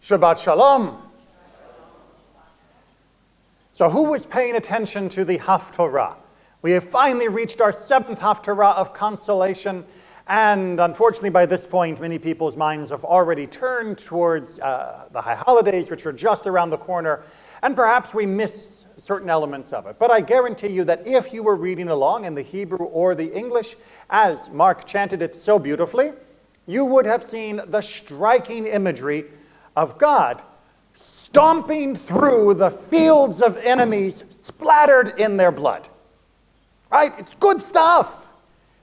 Shabbat Shalom. So who was paying attention to the Haftorah? We have finally reached our 7th Haftorah of consolation, and unfortunately by this point many people's minds have already turned towards the high holidays, which are just around the corner, and perhaps we miss certain elements of it. But I guarantee you that if you were reading along in the Hebrew or the English, as Mark chanted it so beautifully, you would have seen the striking imagery of God stomping through the fields of enemies splattered in their blood. Right? It's good stuff.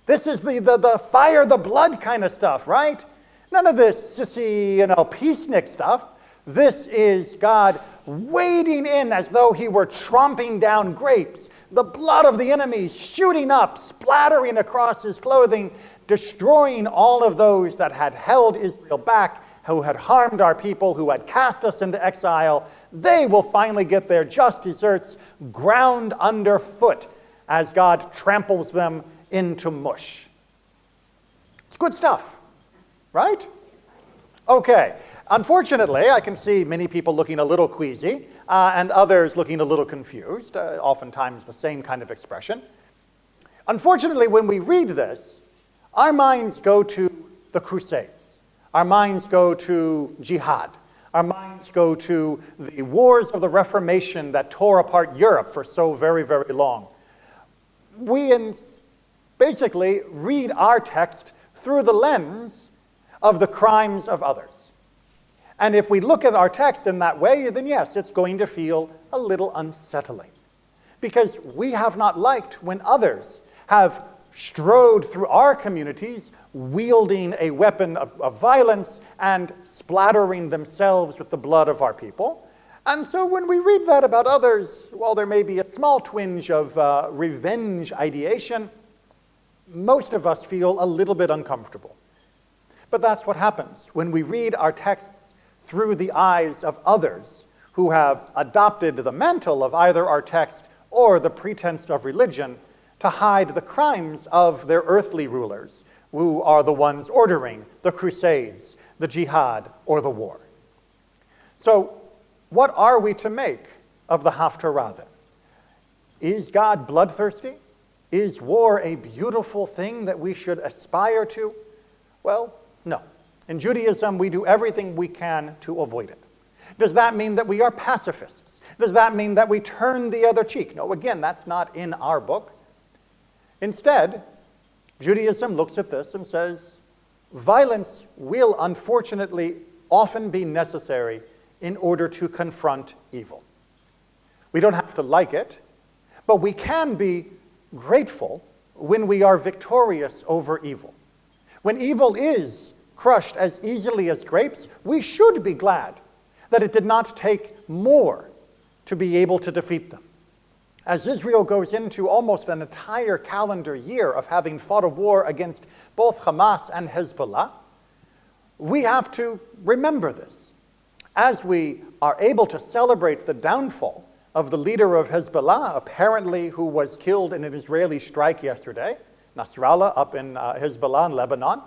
This is the fire, the blood kind of stuff, right? None of this sissy, peacenik stuff. This is God wading in as though he were tromping down grapes. The blood of the enemies shooting up, splattering across his clothing, destroying all of those that had held Israel back, who had harmed our people, who had cast us into exile. They will finally get their just deserts ground underfoot as God tramples them into mush. It's good stuff, right? Okay. Unfortunately, I can see many people looking a little queasy and others looking a little confused, oftentimes the same kind of expression. Unfortunately, when we read this, our minds go to the Crusades. Our minds go to jihad. Our minds go to the wars of the Reformation that tore apart Europe for so very, very long. We basically read our text through the lens of the crimes of others. And if we look at our text in that way, then yes, it's going to feel a little unsettling. Because we have not liked when others have strode through our communities wielding a weapon of violence and splattering themselves with the blood of our people. And so when we read that about others, while there may be a small twinge of revenge ideation, most of us feel a little bit uncomfortable. But that's what happens when we read our texts through the eyes of others who have adopted the mantle of either our text or the pretense of religion to hide the crimes of their earthly rulers, who are the ones ordering the crusades, the jihad, or the war. So, what are we to make of the Haftarah then? Is God bloodthirsty? Is war a beautiful thing that we should aspire to? Well, no. In Judaism, we do everything we can to avoid it. Does that mean that we are pacifists? Does that mean that we turn the other cheek? No, again, that's not in our book. Instead, Judaism looks at this and says, violence will unfortunately often be necessary in order to confront evil. We don't have to like it, but we can be grateful when we are victorious over evil. When evil is crushed as easily as grapes, we should be glad that it did not take more to be able to defeat them. As Israel goes into almost an entire calendar year of having fought a war against both Hamas and Hezbollah, we have to remember this. As we are able to celebrate the downfall of the leader of Hezbollah, apparently who was killed in an Israeli strike yesterday, Nasrallah up in Hezbollah in Lebanon,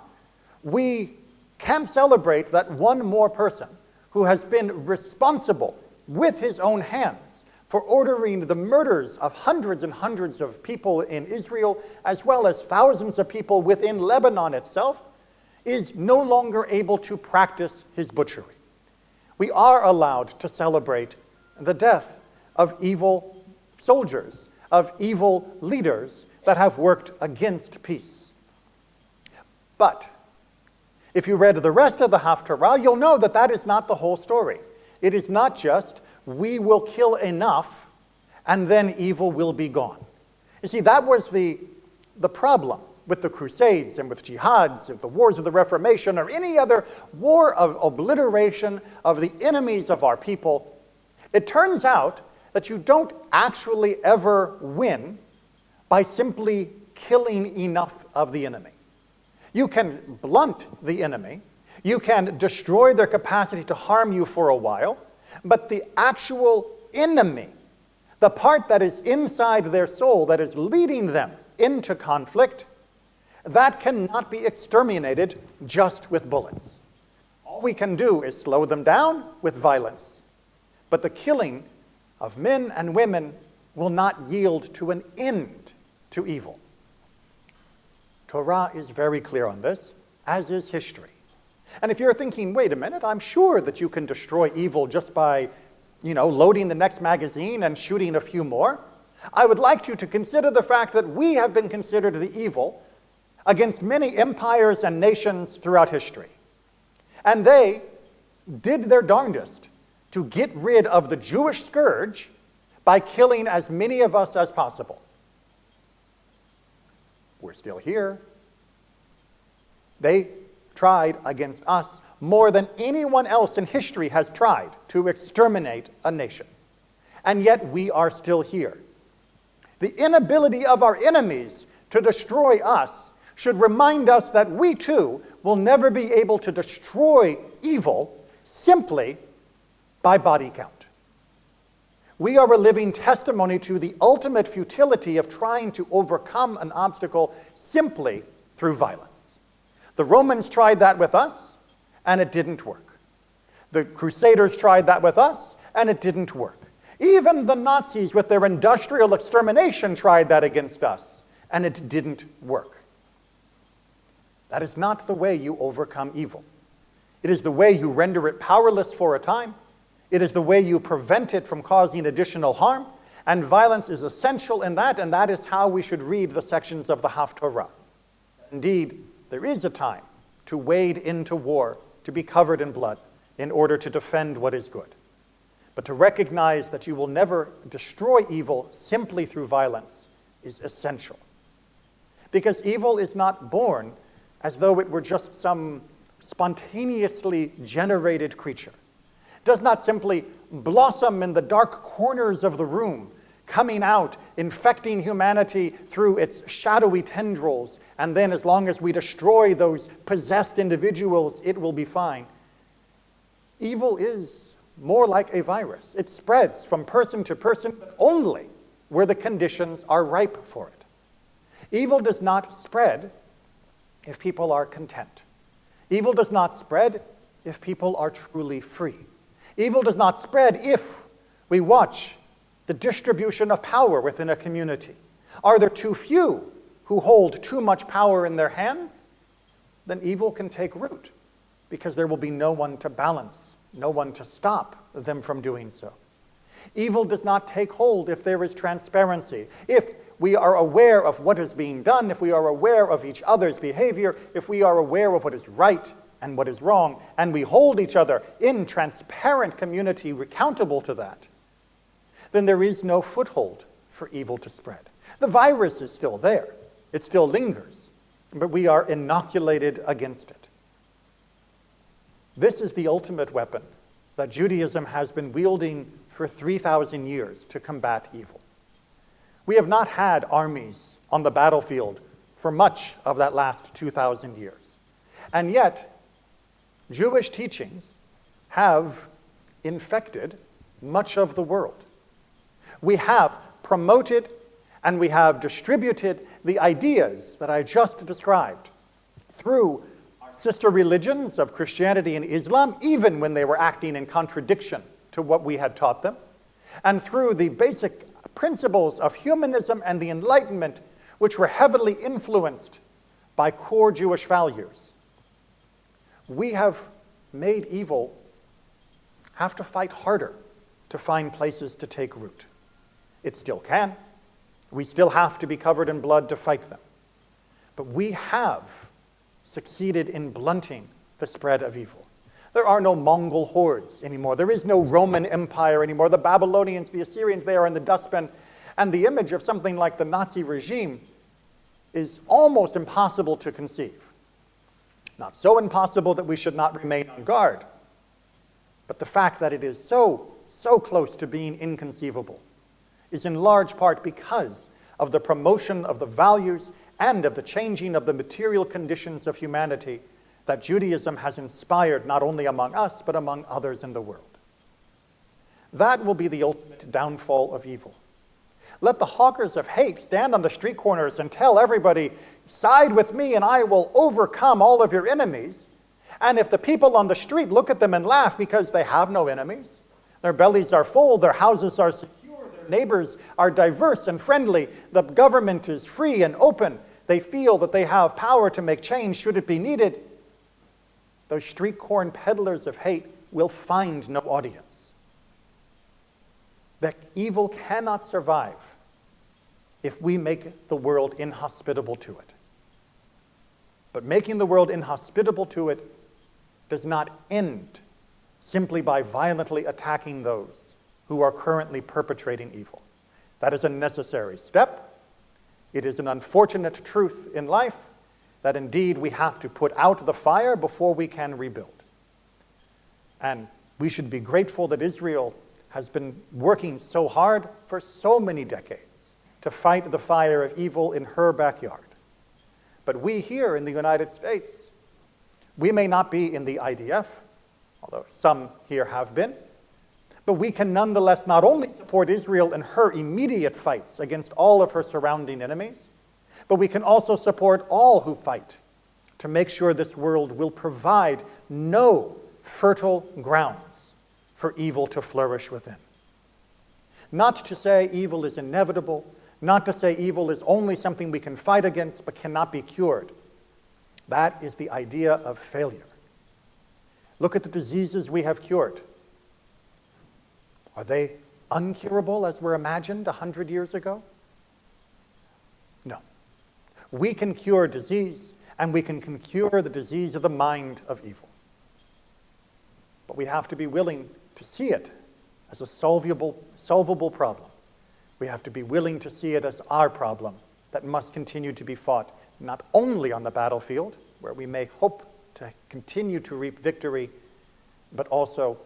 we can celebrate that one more person who has been responsible with his own hands for ordering the murders of hundreds and hundreds of people in Israel, as well as thousands of people within Lebanon itself, is no longer able to practice his butchery. We are allowed to celebrate the death of evil soldiers, of evil leaders that have worked against peace. But if you read the rest of the Haftarah, you'll know that that is not the whole story. It is not just, we will kill enough and then evil will be gone. You see, that was the problem with the Crusades and with jihads and the wars of the Reformation or any other war of obliteration of the enemies of our people. It turns out that you don't actually ever win by simply killing enough of the enemy. You can blunt the enemy, you can destroy their capacity to harm you for a while, but the actual enemy, the part that is inside their soul, that is leading them into conflict, that cannot be exterminated just with bullets. All we can do is slow them down with violence. But the killing of men and women will not yield to an end to evil. Torah is very clear on this, as is history. And if you're thinking, wait a minute, I'm sure that you can destroy evil just by, loading the next magazine and shooting a few more, I would like you to consider the fact that we have been considered the evil against many empires and nations throughout history. And they did their darndest to get rid of the Jewish scourge by killing as many of us as possible. We're still here. They tried against us more than anyone else in history has tried to exterminate a nation. And yet we are still here. The inability of our enemies to destroy us should remind us that we too will never be able to destroy evil simply by body count. We are a living testimony to the ultimate futility of trying to overcome an obstacle simply through violence. The Romans tried that with us, and it didn't work. The Crusaders tried that with us, and it didn't work. Even the Nazis with their industrial extermination tried that against us, and it didn't work. That is not the way you overcome evil. It is the way you render it powerless for a time. It is the way you prevent it from causing additional harm, and violence is essential in that, and that is how we should read the sections of the Haftorah. Indeed, there is a time to wade into war, to be covered in blood, in order to defend what is good. But to recognize that you will never destroy evil simply through violence is essential. Because evil is not born as though it were just some spontaneously generated creature. It does not simply blossom in the dark corners of the room, coming out, infecting humanity through its shadowy tendrils, and then as long as we destroy those possessed individuals, it will be fine. Evil is more like a virus. It spreads from person to person, but only where the conditions are ripe for it. Evil does not spread if people are content. Evil does not spread if people are truly free. Evil does not spread if we watch the distribution of power within a community. Are there too few who hold too much power in their hands? Then evil can take root, because there will be no one to balance, no one to stop them from doing so. Evil does not take hold if there is transparency, if we are aware of what is being done, if we are aware of each other's behavior, if we are aware of what is right and what is wrong, and we hold each other in transparent community accountable to that, then there is no foothold for evil to spread. The virus is still there. It still lingers, but we are inoculated against it. This is the ultimate weapon that Judaism has been wielding for 3,000 years to combat evil. We have not had armies on the battlefield for much of that last 2,000 years. And yet, Jewish teachings have infected much of the world. We have promoted and we have distributed the ideas that I just described through our sister religions of Christianity and Islam, even when they were acting in contradiction to what we had taught them, and through the basic principles of humanism and the Enlightenment, which were heavily influenced by core Jewish values. We have made evil have to fight harder to find places to take root. It still can. We still have to be covered in blood to fight them. But we have succeeded in blunting the spread of evil. There are no Mongol hordes anymore. There is no Roman Empire anymore. The Babylonians, the Assyrians, they are in the dustbin. And the image of something like the Nazi regime is almost impossible to conceive. Not so impossible that we should not remain on guard, but the fact that it is so close to being inconceivable is in large part because of the promotion of the values and of the changing of the material conditions of humanity that Judaism has inspired not only among us, but among others in the world. That will be the ultimate downfall of evil. Let the hawkers of hate stand on the street corners and tell everybody, side with me and I will overcome all of your enemies. And if the people on the street look at them and laugh because they have no enemies, their bellies are full, their houses are secure, their neighbors are diverse and friendly, the government is free and open, they feel that they have power to make change should it be needed, those street corn peddlers of hate will find no audience. That evil cannot survive if we make the world inhospitable to it. But making the world inhospitable to it does not end simply by violently attacking those who are currently perpetrating evil. That is a necessary step. It is an unfortunate truth in life that indeed we have to put out the fire before we can rebuild. And we should be grateful that Israel has been working so hard for so many decades to fight the fire of evil in her backyard. But we here in the United States, we may not be in the IDF, although some here have been, but we can nonetheless not only support Israel in her immediate fights against all of her surrounding enemies, but we can also support all who fight to make sure this world will provide no fertile grounds for evil to flourish within. Not to say evil is inevitable, not to say evil is only something we can fight against but cannot be cured. That is the idea of failure. Look at the diseases we have cured. Are they uncurable as were imagined 100 years ago? No. We can cure disease, and we can cure the disease of the mind of evil. But we have to be willing to see it as a solvable problem. We have to be willing to see it as our problem that must continue to be fought, not only on the battlefield, where we may hope to continue to reap victory, but also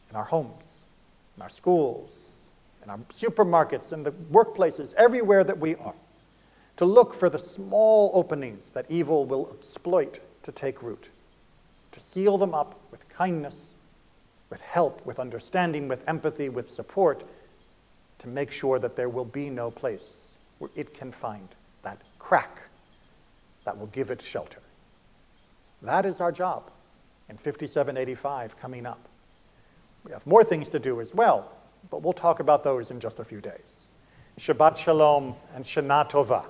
in our homes, in our schools, in our supermarkets, in the workplaces, everywhere that we are, to look for the small openings that evil will exploit to take root, to seal them up with kindness, with help, with understanding, with empathy, with support, to make sure that there will be no place where it can find that crack that will give it shelter. That is our job in 5785 coming up. We have more things to do as well, but we'll talk about those in just a few days. Shabbat Shalom and Shana Tova.